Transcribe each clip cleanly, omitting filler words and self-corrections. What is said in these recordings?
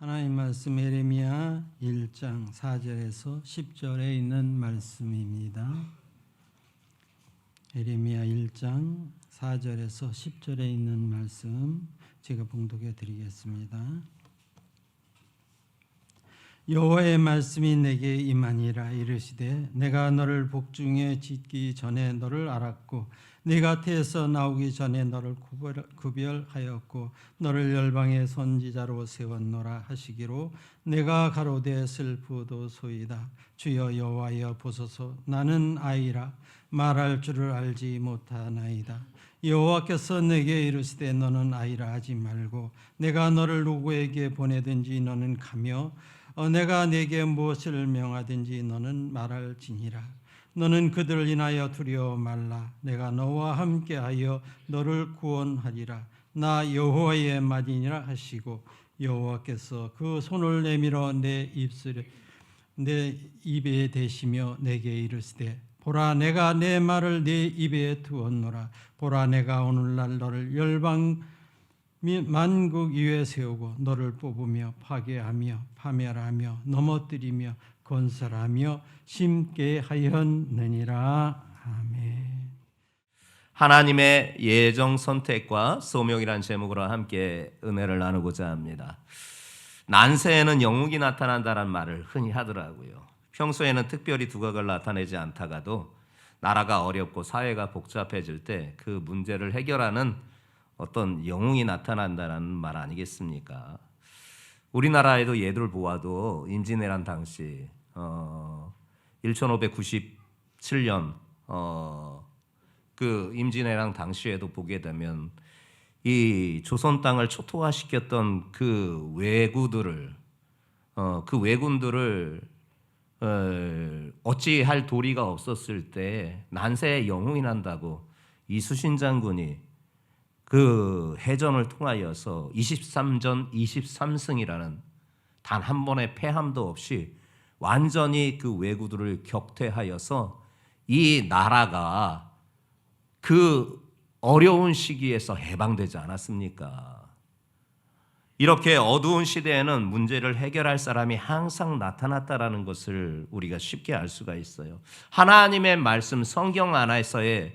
하나님 말씀 예레미야 1장 4절에서 10절에 있는 말씀입니다. 예레미야 1장 4절에서 10절에 있는 말씀 제가 봉독해 드리겠습니다. 여호와의 말씀이 내게 임하니라. 이르시되 내가 너를 복중에 짓기 전에 너를 알았고 네가 태에서 나오기 전에 너를 구별하였고 너를 열방의 선지자로 세웠노라 하시기로 내가 가로되 슬프도소이다. 주여 여호와여 보소서. 나는 아이라 말할 줄을 알지 못하나이다. 여호와께서 내게 이르시되 너는 아이라 하지 말고 내가 너를 누구에게 보내든지 너는 가며 내가 네게 무엇을 명하든지 너는 말할지니라. 너는 그들을 인하여 두려워 말라. 내가 너와 함께하여 너를 구원하리라. 나 여호와의 말이니라 하시고 여호와께서 그 손을 내밀어 내 입에 대시며 내게 이르시되 보라 내가 내 말을 네 입에 두었노라. 보라 내가 오늘날 너를 열방 만국 위에 세우고 너를 뽑으며 파괴하며 파멸하며 넘어뜨리며 건설하며 심게 하였느니라. 아멘. 하나님의 예정 선택과 소명이란 제목으로 함께 은혜를 나누고자 합니다. 난세에는 영웅이 나타난다는 말을 흔히 하더라고요. 평소에는 특별히 두각을 나타내지 않다가도 나라가 어렵고 사회가 복잡해질 때 그 문제를 해결하는 어떤 영웅이 나타난다는 말 아니겠습니까? 우리나라에도 예를 보아도 임진왜란 당시 1597년 그 임진왜란 당시에도 보게 되면 이 조선 땅을 초토화시켰던 그 왜군들을 어찌할 도리가 없었을 때 난세에 영웅이 난다고 이수신 장군이 그 해전을 통하여서 23전 23승이라는 단 한 번의 패함도 없이 완전히 그 왜군들을 격퇴하여서 이 나라가 그 어려운 시기에서 해방되지 않았습니까? 이렇게 어두운 시대에는 문제를 해결할 사람이 항상 나타났다라는 것을 우리가 쉽게 알 수가 있어요. 하나님의 말씀 성경 안에서도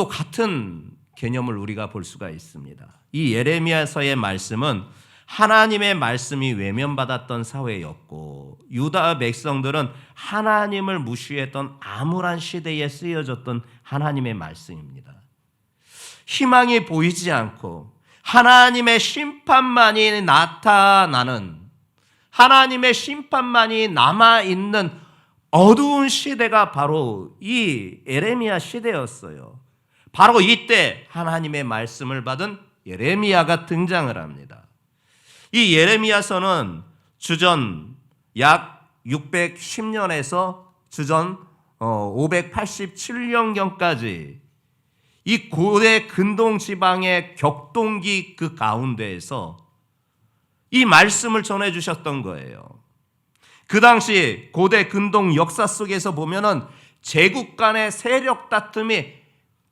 같은 개념을 우리가 볼 수가 있습니다. 이 예레미야서의 말씀은 하나님의 말씀이 외면받았던 사회였고 유다 백성들은 하나님을 무시했던 암울한 시대에 쓰여졌던 하나님의 말씀입니다. 희망이 보이지 않고 하나님의 심판만이 나타나는, 하나님의 심판만이 남아있는 어두운 시대가 바로 이 예레미야 시대였어요. 바로 이때 하나님의 말씀을 받은 예레미야가 등장을 합니다. 이 예레미야서는 주전 약 610년에서 주전 587년경까지 이 고대 근동 지방의 격동기 그 가운데에서 이 말씀을 전해 주셨던 거예요. 그 당시 고대 근동 역사 속에서 보면은 제국 간의 세력 다툼이,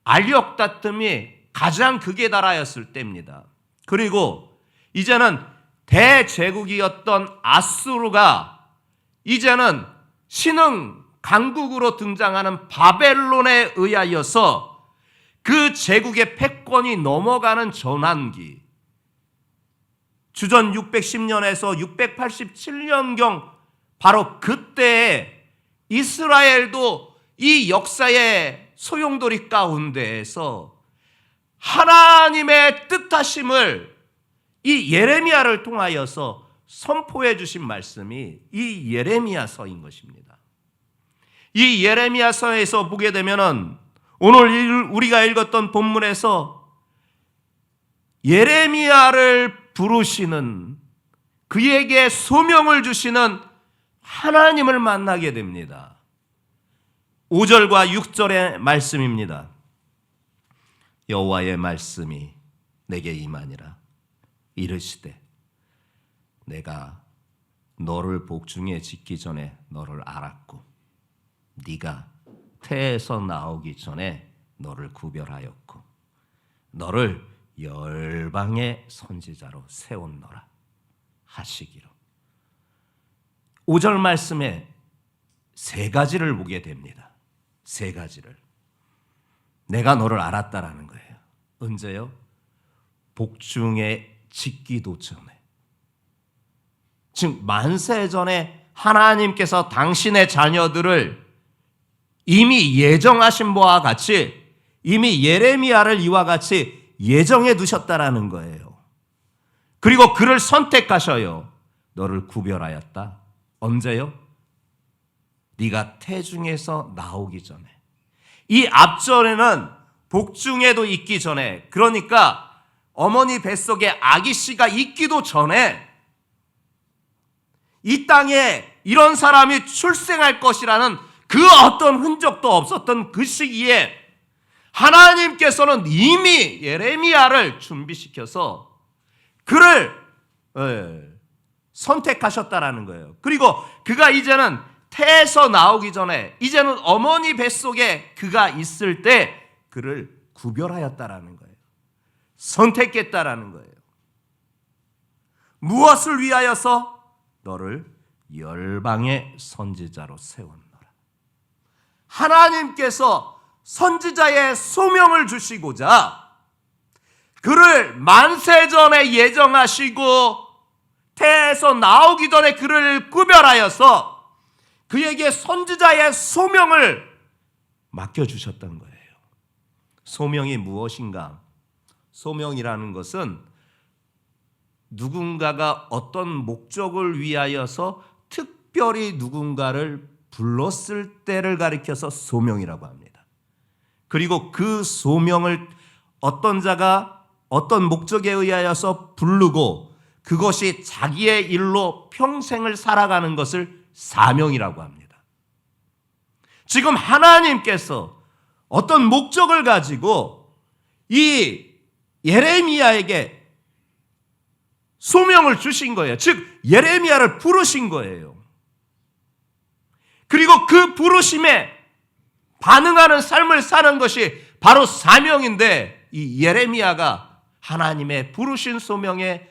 알력 다툼이 가장 극에 달하였을 때입니다. 그리고 이제는 대제국이었던 아수르가 이제는 신흥 강국으로 등장하는 바벨론에 의하여서 그 제국의 패권이 넘어가는 전환기, 주전 610년에서 687년경 바로 그때에 이스라엘도 이 역사의 소용돌이 가운데에서 하나님의 뜻하심을 이 예레미야를 통하여서 선포해 주신 말씀이 이 예레미야서인 것입니다. 이 예레미야서에서 보게 되면은 오늘 우리가 읽었던 본문에서 예레미야를 부르시는, 그에게 소명을 주시는 하나님을 만나게 됩니다. 5절과 6절의 말씀입니다. 여호와의 말씀이 내게 임하니라. 이르시되 내가 너를 복중에 짓기 전에 너를 알았고 네가 태에서 나오기 전에 너를 구별하였고 너를 열방의 선지자로 세웠노라 하시기로. 5절 말씀에 세 가지를 보게 됩니다. 세 가지를. 내가 너를 알았다라는 거예요. 언제요? 복중에 짓기도 전에. 즉 만세 전에 하나님께서 당신의 자녀들을 이미 예정하신 바와 같이, 이미 예레미야를 이와 같이 예정해 두셨다라는 거예요. 그리고 그를 선택하셔요. 너를 구별하였다. 언제요? 네가 태중에서 나오기 전에. 이 앞절에는 복중에도 있기 전에, 그러니까 어머니 뱃속에 아기 씨가 있기도 전에 이 땅에 이런 사람이 출생할 것이라는 그 어떤 흔적도 없었던 그 시기에 하나님께서는 이미 예레미야를 준비시켜서 그를 선택하셨다라는 거예요. 그리고 그가 이제는 태에서 나오기 전에, 이제는 어머니 뱃속에 그가 있을 때 그를 구별하였다라는 거예요. 선택했다라는 거예요. 무엇을 위하여서? 너를 열방의 선지자로 세웠노라. 하나님께서 선지자의 소명을 주시고자 그를 만세전에 예정하시고 태에서 나오기 전에 그를 구별하여서 그에게 선지자의 소명을 맡겨주셨던 거예요. 소명이 무엇인가? 소명이라는 것은 누군가가 어떤 목적을 위하여서 특별히 누군가를 불렀을 때를 가리켜서 소명이라고 합니다. 그리고 그 소명을 어떤 자가 어떤 목적에 의하여서 부르고 그것이 자기의 일로 평생을 살아가는 것을 사명이라고 합니다. 지금 하나님께서 어떤 목적을 가지고 이 예레미야에게 소명을 주신 거예요. 즉 예레미야를 부르신 거예요. 그리고 그 부르심에 반응하는 삶을 사는 것이 바로 사명인데, 이 예레미야가 하나님의 부르신 소명에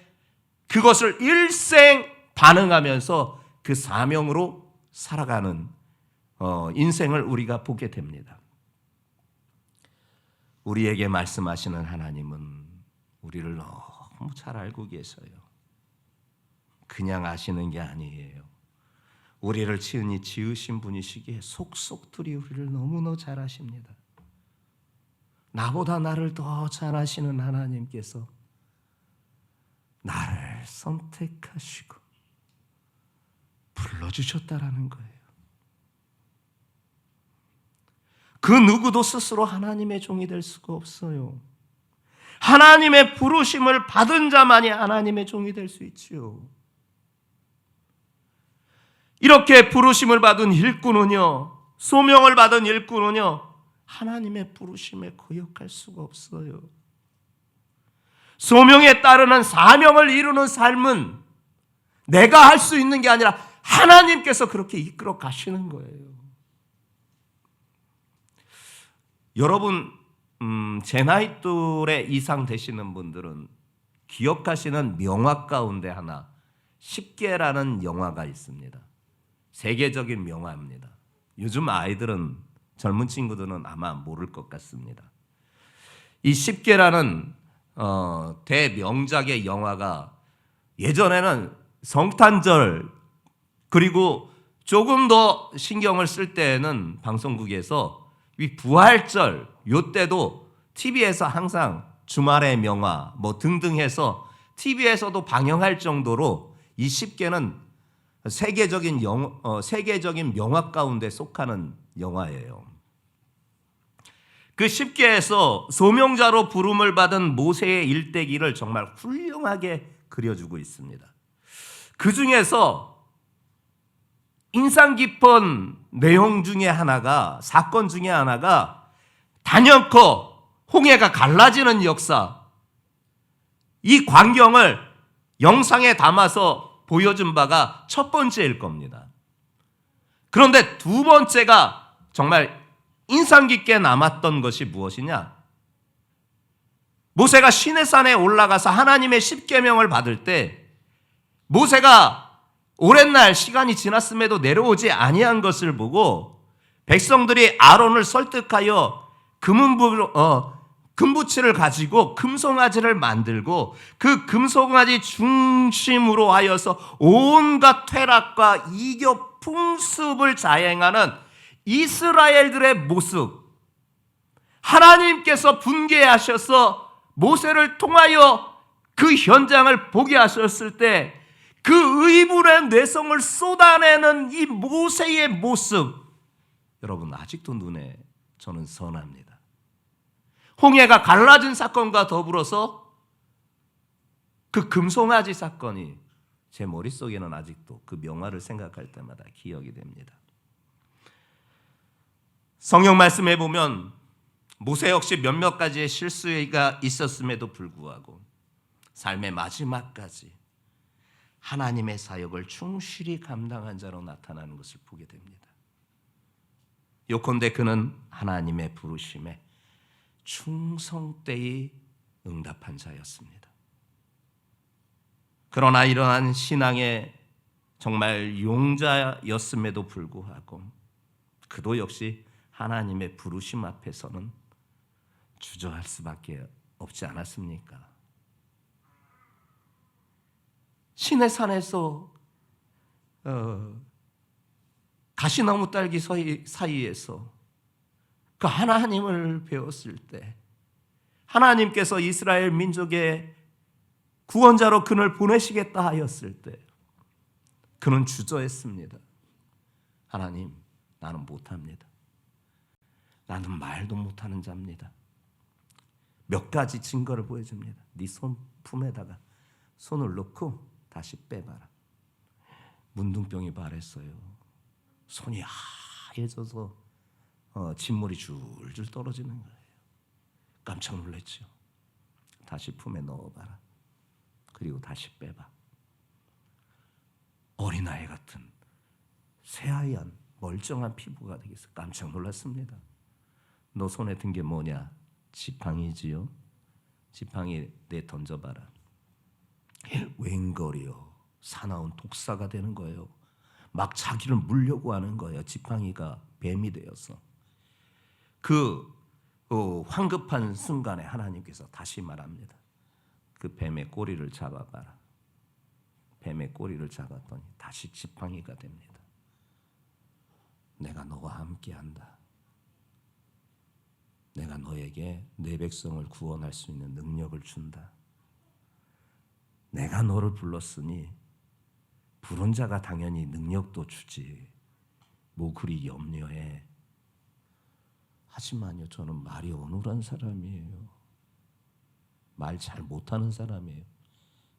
그것을 일생 반응하면서 그 사명으로 살아가는 인생을 우리가 보게 됩니다. 우리에게 말씀하시는 하나님은 우리를 너무 잘 알고 계셔요. 그냥 아시는 게 아니에요. 우리를 친히 지으신 분이시기에 속속들이 우리를 너무나 잘 아십니다. 나보다 나를 더 잘 아시는 하나님께서 나를 선택하시고 불러주셨다라는 거예요. 그 누구도 스스로 하나님의 종이 될 수가 없어요. 하나님의 부르심을 받은 자만이 하나님의 종이 될 수 있지요. 이렇게 부르심을 받은 일꾼은요, 소명을 받은 일꾼은요, 하나님의 부르심에 거역할 수가 없어요. 소명에 따르는 사명을 이루는 삶은 내가 할 수 있는 게 아니라 하나님께서 그렇게 이끌어 가시는 거예요. 여러분, 제 나이 또래 이상 되시는 분들은 기억하시는 명화 가운데 하나, 10개라는 영화가 있습니다. 세계적인 명화입니다. 요즘 아이들은, 젊은 친구들은 아마 모를 것 같습니다. 이 10개라는 대명작의 영화가 예전에는 성탄절, 그리고 조금 더 신경을 쓸 때에는 방송국에서 이 부활절, 요때도 TV에서 항상 주말의 명화 뭐 등등 해서 TV에서도 방영할 정도로 이 10개는 세계적인 명화 가운데 속하는 영화예요. 그 10개에서 소명자로 부름을 받은 모세의 일대기를 정말 훌륭하게 그려주고 있습니다. 그 중에서 인상 깊은 내용 중에 하나가, 사건 중에 하나가 단연코 홍해가 갈라지는 역사, 이 광경을 영상에 담아서 보여준 바가 첫 번째일 겁니다. 그런데 두 번째가 정말 인상 깊게 남았던 것이 무엇이냐? 모세가 시내산에 올라가서 하나님의 십계명을 받을 때 모세가 오랜 날 시간이 지났음에도 내려오지 아니한 것을 보고 백성들이 아론을 설득하여 금부치를 가지고 금송아지를 만들고 그 금송아지 중심으로 하여서 온갖 퇴락과 이교 풍습을 자행하는 이스라엘들의 모습, 하나님께서 분개하셔서 모세를 통하여 그 현장을 보게 하셨을 때 그 의분의 내성을 쏟아내는 이 모세의 모습, 여러분 아직도 눈에 저는 선합니다. 홍해가 갈라진 사건과 더불어서 그 금송아지 사건이 제 머릿속에는 아직도 그 명화를 생각할 때마다 기억이 됩니다. 성경 말씀에 보면 모세 역시 몇몇 가지의 실수가 있었음에도 불구하고 삶의 마지막까지 하나님의 사역을 충실히 감당한 자로 나타나는 것을 보게 됩니다. 요컨대 그는 하나님의 부르심에 충성되이 응답한 자였습니다. 그러나 이러한 신앙의 정말 용자였음에도 불구하고 그도 역시 하나님의 부르심 앞에서는 주저할 수밖에 없지 않았습니까? 시내 산에서 가시나무 딸기 사이에서 그 하나님을 배웠을 때 하나님께서 이스라엘 민족의 구원자로 그를 보내시겠다 하였을 때 그는 주저했습니다. 하나님, 나는 못합니다. 나는 말도 못하는 자입니다. 몇 가지 증거를 보여줍니다. 네 손 품에다가 손을 넣고 다시 빼봐라. 문둥병이 발했어요. 손이 하얘져서 진물이 줄줄 떨어지는 거예요. 깜짝 놀랐죠. 다시 품에 넣어봐라. 그리고 다시 빼봐. 어린아이 같은 새하얀 멀쩡한 피부가 되겠어. 깜짝 놀랐습니다. 너 손에 든 게 뭐냐? 지팡이지요. 지팡이 내 던져봐라. 웬걸이요. 사나운 독사가 되는 거예요. 막 자기를 물려고 하는 거예요. 지팡이가 뱀이 되어서. 그 황급한 순간에 하나님께서 다시 말합니다. 그 뱀의 꼬리를 잡아봐라. 뱀의 꼬리를 잡았더니 다시 지팡이가 됩니다. 내가 너와 함께한다. 내가 너에게 내 백성을 구원할 수 있는 능력을 준다. 내가 너를 불렀으니 부른 자가 당연히 능력도 주지. 뭐 그리 염려해. 하지만요, 저는 말이 어눌한 사람이에요. 말 잘 못하는 사람이에요.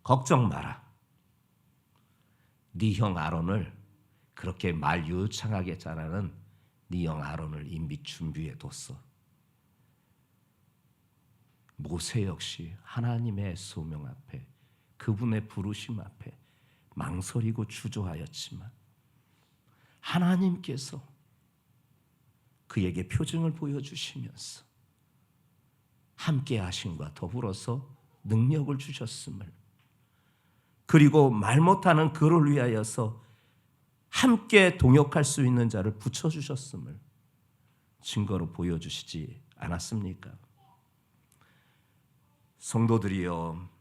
걱정 마라. 네 형 아론을, 그렇게 말 유창하게 자라는 네 형 아론을 이미 준비해 뒀어. 모세 역시 하나님의 소명 앞에, 그분의 부르심 앞에 망설이고 주저하였지만 하나님께서 그에게 표징을 보여주시면서 함께 하심과 더불어서 능력을 주셨음을, 그리고 말 못하는 그를 위하여서 함께 동역할 수 있는 자를 붙여주셨음을 증거로 보여주시지 않았습니까? 성도들이여,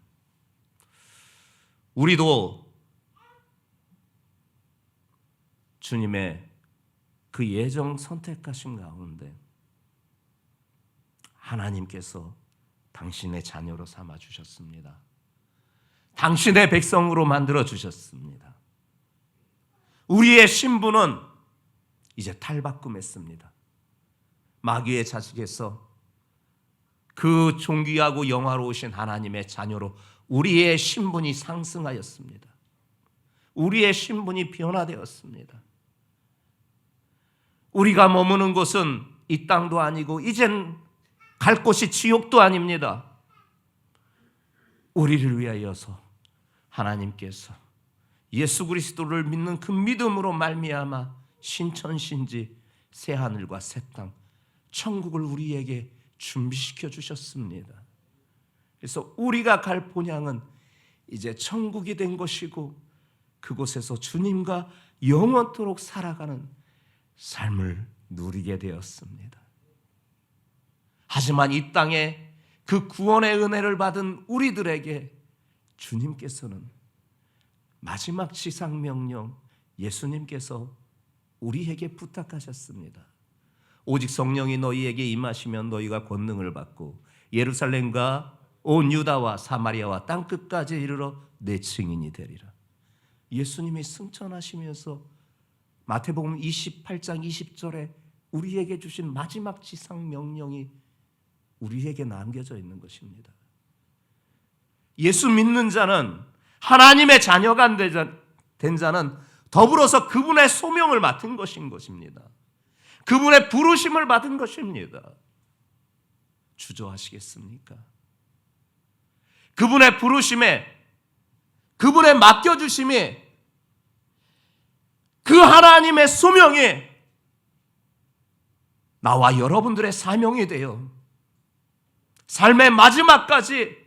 우리도 주님의 그 예정 선택하신 가운데 하나님께서 당신의 자녀로 삼아 주셨습니다. 당신의 백성으로 만들어 주셨습니다. 우리의 신분은 이제 탈바꿈했습니다. 마귀의 자식에서 그 존귀하고 영화로우신 하나님의 자녀로 우리의 신분이 상승하였습니다. 우리의 신분이 변화되었습니다. 우리가 머무는 곳은 이 땅도 아니고 이젠 갈 곳이 지옥도 아닙니다. 우리를 위하여서 하나님께서 예수 그리스도를 믿는 그 믿음으로 말미암아 신천신지 새 하늘과 새 땅, 천국을 우리에게 준비시켜 주셨습니다. 그래서 우리가 갈 본향은 이제 천국이 된 것이고 그곳에서 주님과 영원토록 살아가는 삶을 누리게 되었습니다. 하지만 이 땅에 그 구원의 은혜를 받은 우리들에게 주님께서는 마지막 지상명령, 예수님께서 우리에게 부탁하셨습니다. 오직 성령이 너희에게 임하시면 너희가 권능을 받고 예루살렘과 온 유다와 사마리아와 땅끝까지 이르러 내 증인이 되리라. 예수님이 승천하시면서 마태복음 28장 20절에 우리에게 주신 마지막 지상 명령이 우리에게 남겨져 있는 것입니다. 예수 믿는 자는, 하나님의 자녀가 된 자는 더불어서 그분의 소명을 맡은 것인 것입니다. 그분의 부르심을 받은 것입니다. 주저하시겠습니까? 그분의 부르심에, 그분의 맡겨주심이, 그 하나님의 소명이 나와 여러분들의 사명이 되어 삶의 마지막까지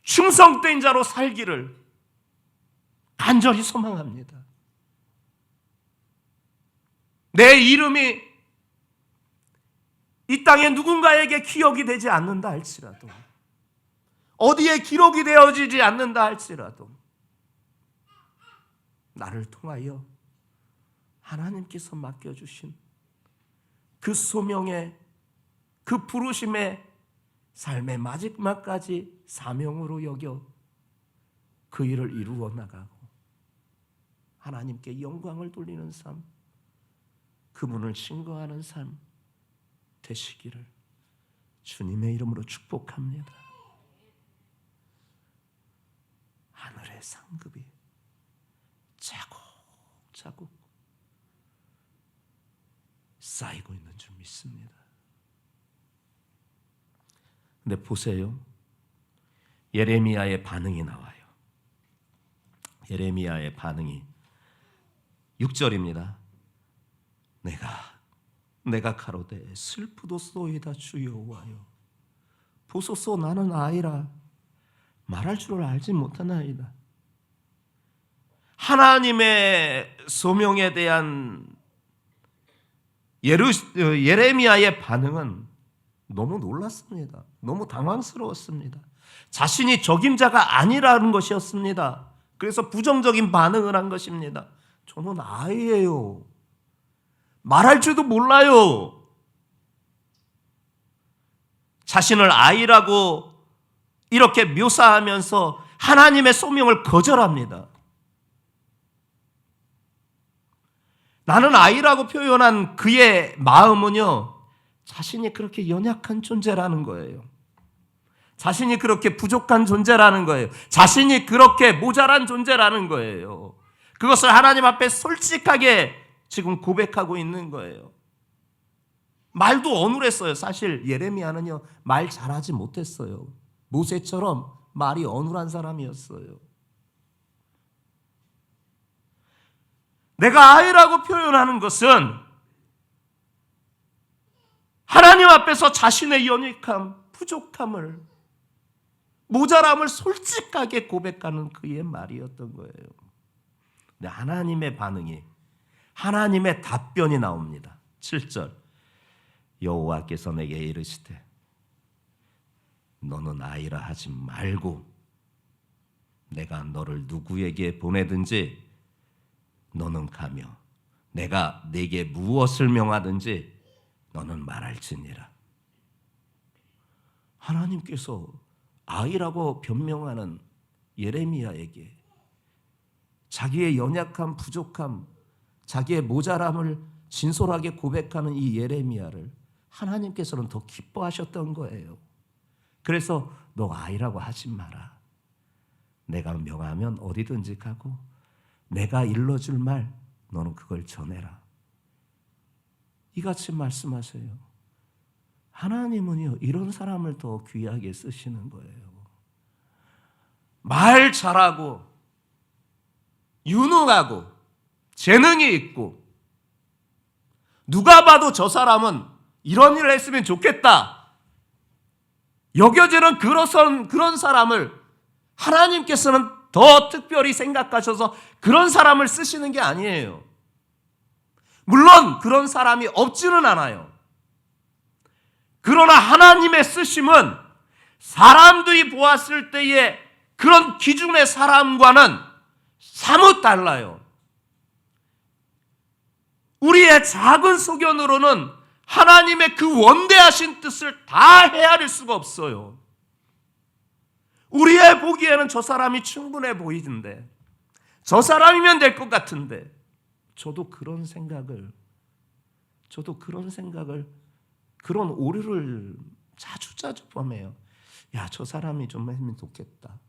충성된 자로 살기를 간절히 소망합니다. 내 이름이 이 땅에 누군가에게 기억이 되지 않는다 할지라도, 어디에 기록이 되어지지 않는다 할지라도, 나를 통하여 하나님께서 맡겨주신 그 소명의, 그 부르심의 삶의 마지막까지 사명으로 여겨 그 일을 이루어 나가고 하나님께 영광을 돌리는 삶, 그분을 증거하는 삶 되시기를 주님의 이름으로 축복합니다. 하늘의 상급이 차곡차곡 쌓이고 있는 줄 믿습니다. 근데 보세요. 예레미야의 반응이 나와요. 예레미야의 반응이 6절입니다. 내가 가로되 슬프도소이다 주여 여호와여, 보소서 나는 아이라 말할 줄을 알지 못하나이다. 하나님의 소명에 대한 예레미야의 반응은 너무 놀랐습니다. 너무 당황스러웠습니다. 자신이 적임자가 아니라는 것이었습니다. 그래서 부정적인 반응을 한 것입니다. 저는 아이예요. 말할 줄도 몰라요. 자신을 아이라고 이렇게 묘사하면서 하나님의 소명을 거절합니다. 나는 아이라고 표현한 그의 마음은요, 자신이 그렇게 연약한 존재라는 거예요. 자신이 그렇게 부족한 존재라는 거예요. 자신이 그렇게 모자란 존재라는 거예요. 그것을 하나님 앞에 솔직하게 지금 고백하고 있는 거예요. 말도 어눌했어요. 사실 예레미야는요, 말 잘하지 못했어요. 모세처럼 말이 어눌한 사람이었어요. 내가 아이라고 표현하는 것은 하나님 앞에서 자신의 연약함, 부족함을, 모자람을 솔직하게 고백하는 그의 말이었던 거예요. 근데 하나님의 반응이, 하나님의 답변이 나옵니다. 7절, 여호와께서 내게 이르시되 너는 아이라 하지 말고 내가 너를 누구에게 보내든지 너는 가며 내가 네게 무엇을 명하든지 너는 말할지니라. 하나님께서 아이라고 변명하는 예레미야에게 자기의 연약함, 부족함, 자기의 모자람을 진솔하게 고백하는 이 예레미야를 하나님께서는 더 기뻐하셨던 거예요. 그래서 너 아이라고 하지 마라. 내가 명하면 어디든지 가고 내가 일러줄 말 너는 그걸 전해라. 이같이 말씀하세요. 하나님은요, 이런 사람을 더 귀하게 쓰시는 거예요. 말 잘하고 유능하고 재능이 있고 누가 봐도 저 사람은 이런 일을 했으면 좋겠다 여겨지는 그런 사람을 하나님께서는 더 특별히 생각하셔서 그런 사람을 쓰시는 게 아니에요. 물론 그런 사람이 없지는 않아요. 그러나 하나님의 쓰심은 사람들이 보았을 때의 그런 기준의 사람과는 사뭇 달라요. 우리의 작은 소견으로는 하나님의 그 원대하신 뜻을 다 헤아릴 수가 없어요. 우리의 보기에는 저 사람이 충분해 보이던데, 저 사람이면 될 것 같은데, 저도 그런 생각을, 그런 오류를 자주 범해요. 야, 저 사람이 좀 하면 좋겠다.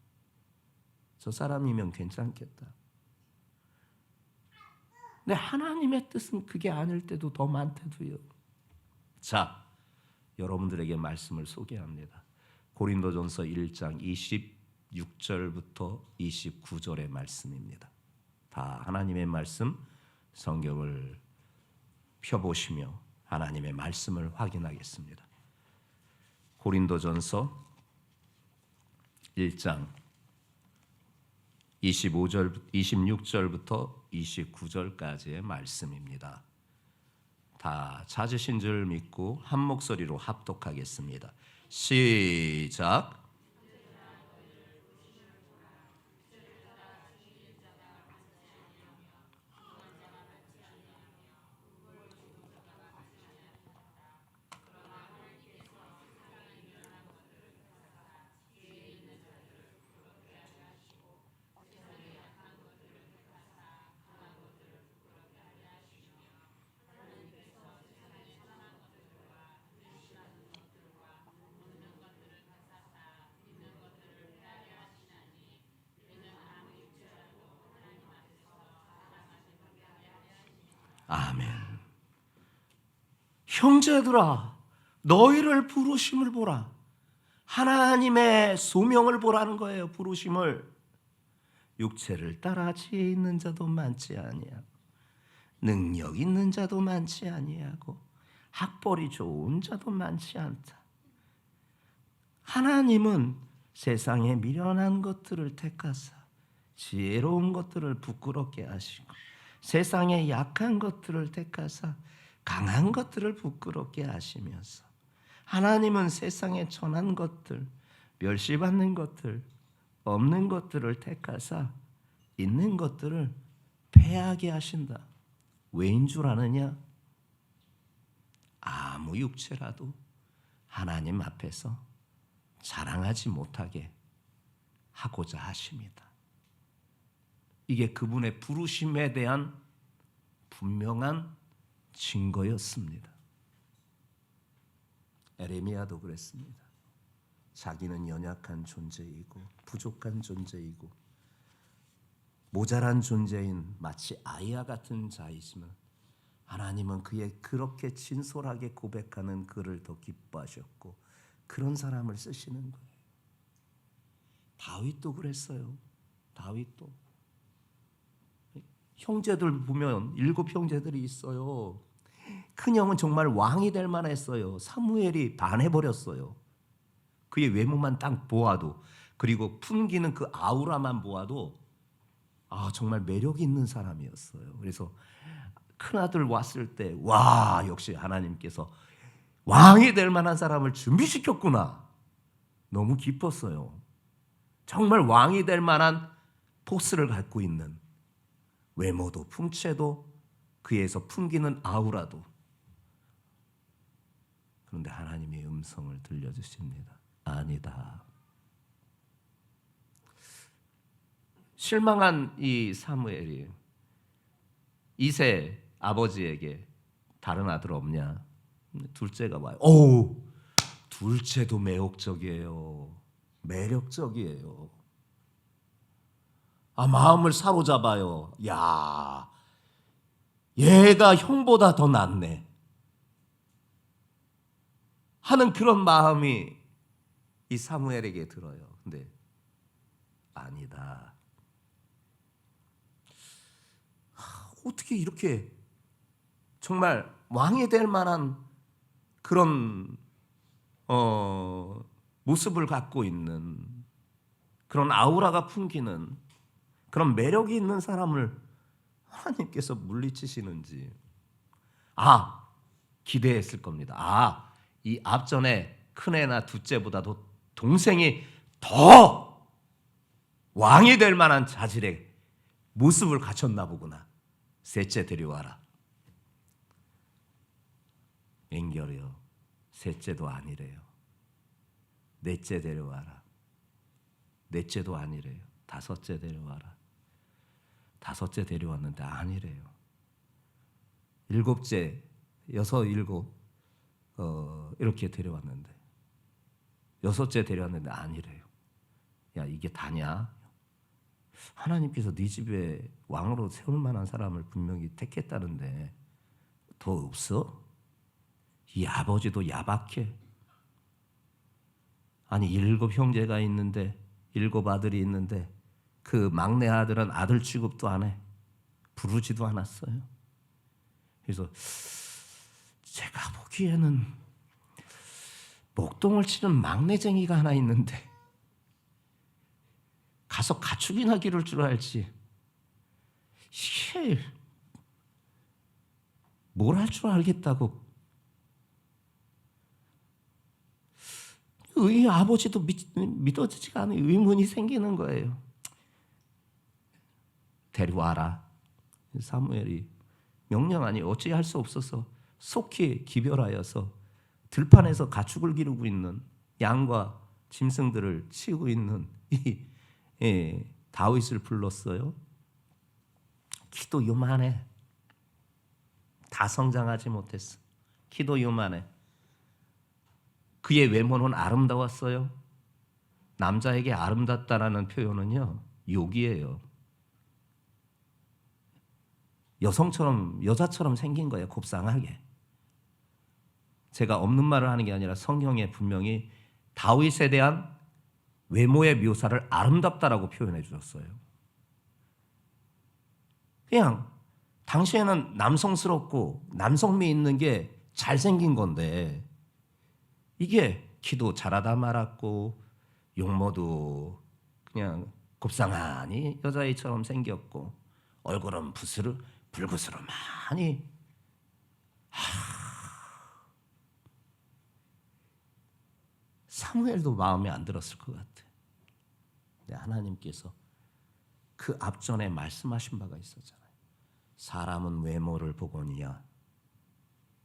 저 사람이면 괜찮겠다. 근데 하나님의 뜻은 그게 아닐 때도 더 많대도요. 자, 여러분들에게 말씀을 소개합니다. 고린도전서 1장 26절부터 29절의 말씀입니다. 다 하나님의 말씀, 성경을 펴보시며 하나님의 말씀을 확인하겠습니다. 고린도전서 1장 26절부터 29절까지의 말씀입니다. 다 찾으신 줄 믿고 한 목소리로 합독하겠습니다. 시작. 아멘. 형제들아, 너희를 부르심을 보라. 하나님의 소명을 보라는 거예요. 부르심을. 육체를 따라 지혜 있는 자도 많지 아니하고 능력 있는 자도 많지 아니하고 학벌이 좋은 자도 많지 않다. 하나님은 세상에 미련한 것들을 택하사 지혜로운 것들을 부끄럽게 하시고 세상에 약한 것들을 택하사 강한 것들을 부끄럽게 하시면서 하나님은 세상에 천한 것들, 멸시받는 것들, 없는 것들을 택하사 있는 것들을 패하게 하신다. 왜인 줄 아느냐? 아무 육체라도 하나님 앞에서 자랑하지 못하게 하고자 하십니다. 이게 그분의 부르심에 대한 분명한 증거였습니다. 에레미야도 그랬습니다. 자기는 연약한 존재이고 부족한 존재이고 모자란 존재인 마치 아이와 같은 자이지만 하나님은 그의 그렇게 진솔하게 고백하는 그를 더 기뻐하셨고 그런 사람을 쓰시는 거예요. 다윗도 그랬어요. 다윗도 형제들 보면 7 형제들이 있어요. 큰형은 정말 왕이 될 만했어요. 사무엘이 반해버렸어요. 그의 외모만 딱 보아도, 그리고 풍기는 그 아우라만 보아도 정말 매력 있는 사람이었어요. 그래서 큰아들 왔을 때 와, 역시 하나님께서 왕이 될 만한 사람을 준비시켰구나. 너무 기뻤어요. 정말 왕이 될 만한 포스를 갖고 있는, 외모도 풍채도 그에서 풍기는 아우라도. 그런데 하나님의 음성을 들려주십니다. 아니다. 실망한 이 사무엘이 이세 아버지에게 다른 아들 없냐? 둘째가 와요. 오, 둘째도 매혹적이에요. 매력적이에요. 마음을 사로잡아요. 야, 얘가 형보다 더 낫네 하는 그런 마음이 이 사무엘에게 들어요. 근데 아니다. 어떻게 이렇게 정말 왕이 될 만한 그런 모습을 갖고 있는, 그런 아우라가 풍기는 그런 매력이 있는 사람을 하나님께서 물리치시는지 기대했을 겁니다. 이 앞전에 큰애나 둘째보다도 동생이 더 왕이 될 만한 자질의 모습을 갖췄나 보구나. 셋째 데려와라. 앵결이요, 셋째도 아니래요. 넷째 데려와라. 넷째도 아니래요. 다섯째 데려와라. 다섯째 데려왔는데 아니래요. 일곱째, 여섯, 일곱 이렇게 데려왔는데 여섯째 데려왔는데 아니래요. 야, 이게 다냐? 하나님께서 네 집에 왕으로 세울 만한 사람을 분명히 택했다는데 더 없어? 이 아버지도 야박해. 아니, 7 형제가 있는데 7 아들이 있는데 그 막내 아들은 아들 취급도 안 해. 부르지도 않았어요. 그래서 제가 보기에는 목동을 치는 막내쟁이가 하나 있는데 가서 가축이나 기를 줄 알지 이게 뭘 할 줄 알겠다고. 이 아버지도 믿어지지가 않은 의문이 생기는 거예요. 데려와라. 사무엘이 명령하니 어찌할 수 없어서 속히 기별하여서 들판에서 가축을 기르고 있는 양과 짐승들을 치우고 있는 이 다윗을 불렀어요. 키도 요만해. 다 성장하지 못했어. 키도 요만해. 그의 외모는 아름다웠어요. 남자에게 아름답다라는 표현은요, 욕이에요. 여자처럼 생긴 거예요. 곱상하게. 제가 없는 말을 하는 게 아니라 성경에 분명히 다윗에 대한 외모의 묘사를 아름답다라고 표현해 주셨어요. 그냥 당시에는 남성스럽고 남성미 있는 게 잘생긴 건데 이게 키도 자라다 말았고 용모도 그냥 곱상하니 여자애처럼 생겼고 얼굴은 불구스러 많이 사무엘도 마음에 안 들었을 것 같아. 근데 하나님께서 그 앞전에 말씀하신 바가 있었잖아요. 사람은 외모를 보거니와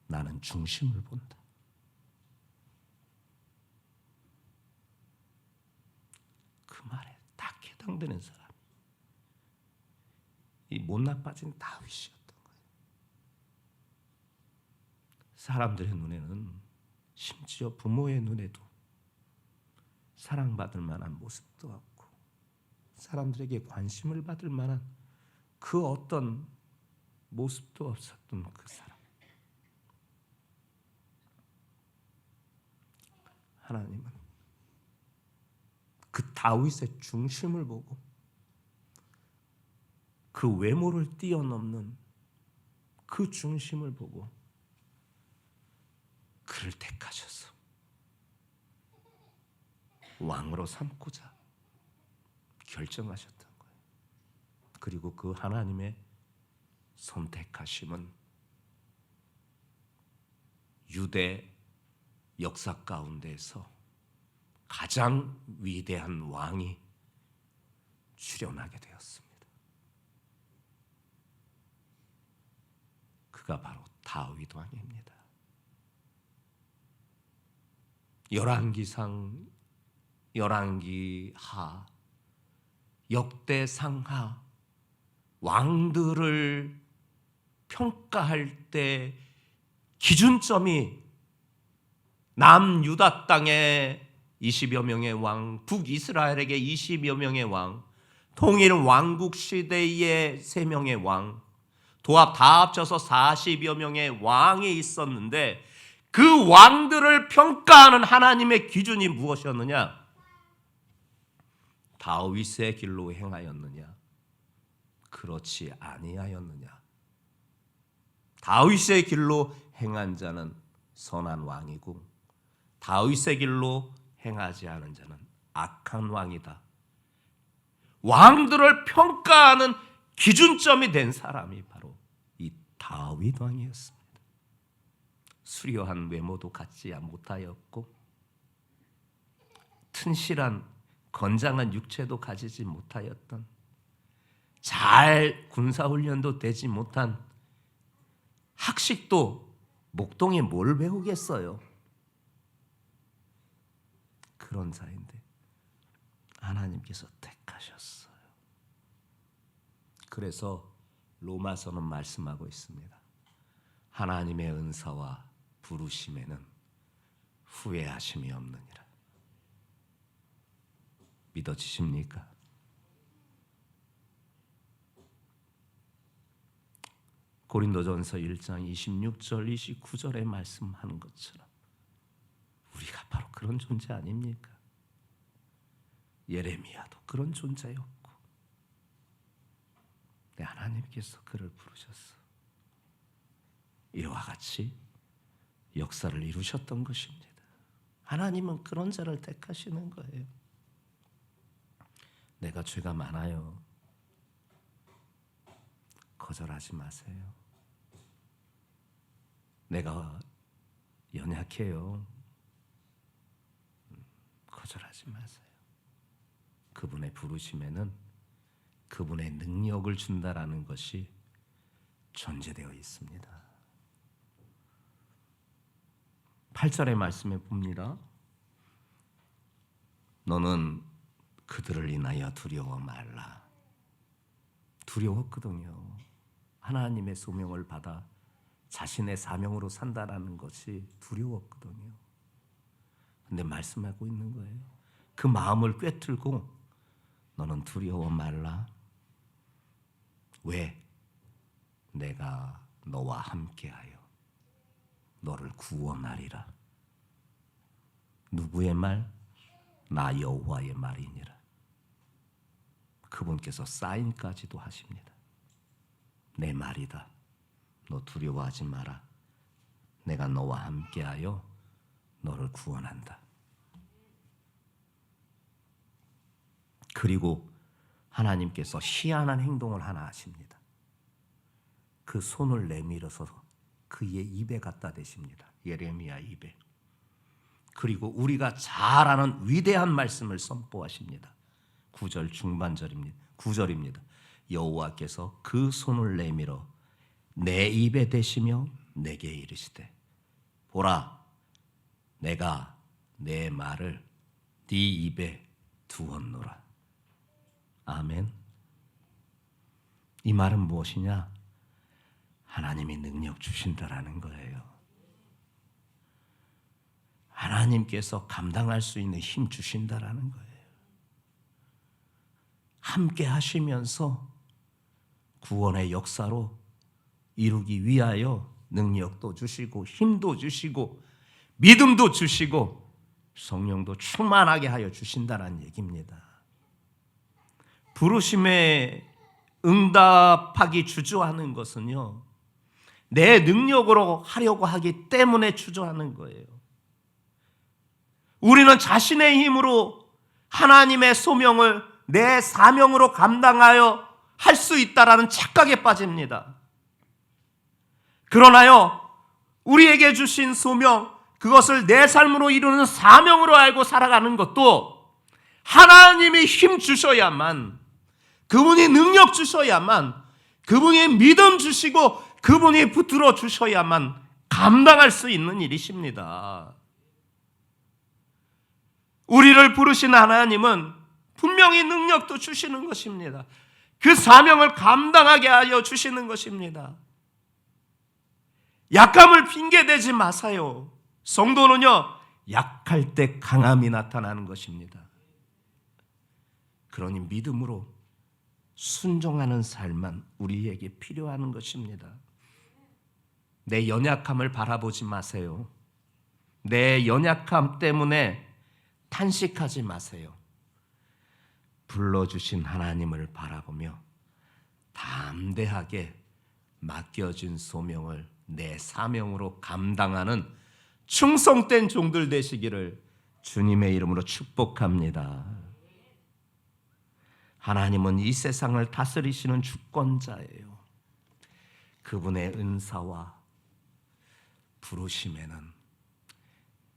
나는 중심을 본다. 그 말에 딱 해당되는 사람이 이 못나 빠진 다윗이었던 거예요. 사람들의 눈에는, 심지어 부모의 눈에도 사랑받을 만한 모습도 없고 사람들에게 관심을 받을 만한 그 어떤 모습도 없었던 그 사람. 하나님은 그 다윗의 중심을 보고 그 외모를 뛰어넘는 그 중심을 보고 그를 택하셔서 왕으로 삼고자 결정하셨던 거예요. 그리고 그 하나님의 선택하심은 유대 역사 가운데서 가장 위대한 왕이 출현하게 되었습니다. 그가 바로 다윗 왕입니다. 열왕기상, 열왕기하, 역대상하 왕들을 평가할 때 기준점이 남유다 땅에 20여 명의 왕, 북이스라엘에게 20여 명의 왕, 통일 왕국 시대에 3명의 왕, 도합 다 합쳐서 40여 명의 왕이 있었는데 그 왕들을 평가하는 하나님의 기준이 무엇이었느냐? 다윗의 길로 행하였느냐? 그렇지 아니하였느냐? 다윗의 길로 행한 자는 선한 왕이고 다윗의 길로 행하지 않은 자는 악한 왕이다. 왕들을 평가하는 기준점이 된 사람이 바로 이 다윗 왕이었습니다. 수려한 외모도 갖지 못하였고 튼실한 건장한 육체도 가지지 못하였던, 잘 군사훈련도 되지 못한, 학식도 목동에 뭘 배우겠어요. 그런 자인데 하나님께서 택하셨어요. 그래서 로마서는 말씀하고 있습니다. 하나님의 은사와 부르심에는 후회하심이 없느니라. 믿어지십니까? 고린도전서 1장 26절 29절에 말씀하는 것처럼 우리가 바로 그런 존재 아닙니까? 예레미야도 그런 존재였고 하나님께서 그를 부르셨어. 이와 같이 역사를 이루셨던 것입니다. 하나님은 그런 자를 택하시는 거예요. 내가 죄가 많아요. 거절하지 마세요. 내가 연약해요. 거절하지 마세요. 그분의 부르심에는 그분의 능력을 준다라는 것이 존재되어 있습니다. 8절의 말씀에 봅니다. 너는 그들을 인하여 두려워 말라. 두려웠거든요. 하나님의 소명을 받아 자신의 사명으로 산다라는 것이 두려웠거든요. 근데 말씀하고 있는 거예요. 그 마음을 꿰뚫고 너는 두려워 말라. 왜? 내가 너와 함께하여 너를 구원하리라. 누구의 말? 나 여호와의 말이니라. 그분께서 사인까지도 하십니다. 내 말이다. 너 두려워하지 마라. 내가 너와 함께하여 너를 구원한다. 그리고 하나님께서 희한한 행동을 하나 하십니다. 그 손을 내밀어서 그의 입에 갖다 대십니다. 예레미야 입에. 그리고 우리가 잘 아는 위대한 말씀을 선포하십니다. 9절 중반절입니다. 9절입니다. 여호와께서 그 손을 내밀어 내 입에 대시며 내게 이르시되 보라 내가 내 말을 네 입에 두었노라. 아멘. 이 말은 무엇이냐? 하나님이 능력 주신다라는 거예요. 하나님께서 감당할 수 있는 힘 주신다라는 거예요. 함께 하시면서 구원의 역사로 이루기 위하여 능력도 주시고 힘도 주시고 믿음도 주시고 성령도 충만하게 하여 주신다는 얘기입니다. 부르심에 응답하기 주저하는 것은요, 내 능력으로 하려고 하기 때문에 주저하는 거예요. 우리는 자신의 힘으로 하나님의 소명을 내 사명으로 감당하여 할 수 있다라는 착각에 빠집니다. 그러나요, 우리에게 주신 소명, 그것을 내 삶으로 이루는 사명으로 알고 살아가는 것도 하나님이 힘 주셔야만, 그분이 능력 주셔야만, 그분이 믿음 주시고 그분이 붙들어 주셔야만 감당할 수 있는 일이십니다. 우리를 부르신 하나님은 분명히 능력도 주시는 것입니다. 그 사명을 감당하게 하여 주시는 것입니다. 약함을 핑계대지 마세요. 성도는요, 약할 때 강함이 나타나는 것입니다. 그러니 믿음으로 순종하는 삶만 우리에게 필요한 것입니다. 내 연약함을 바라보지 마세요. 내 연약함 때문에 탄식하지 마세요. 불러주신 하나님을 바라보며 담대하게 맡겨진 소명을 내 사명으로 감당하는 충성된 종들 되시기를 주님의 이름으로 축복합니다. 하나님은 이 세상을 다스리시는 주권자예요. 그분의 은사와 부르심에는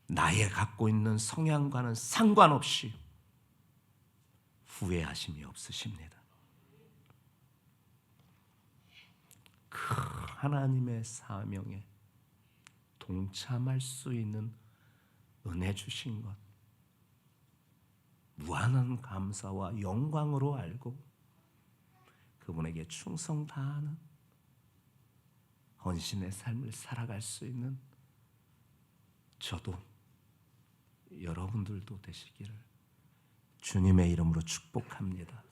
나의 갖고 있는 성향과는 상관없이 후회하심이 없으십니다. 그 하나님의 사명에 동참할 수 있는 은혜 주신 것, 무한한 감사와 영광으로 알고 그분에게 충성 다하는 헌신의 삶을 살아갈 수 있는 저도 여러분들도 되시기를 주님의 이름으로 축복합니다.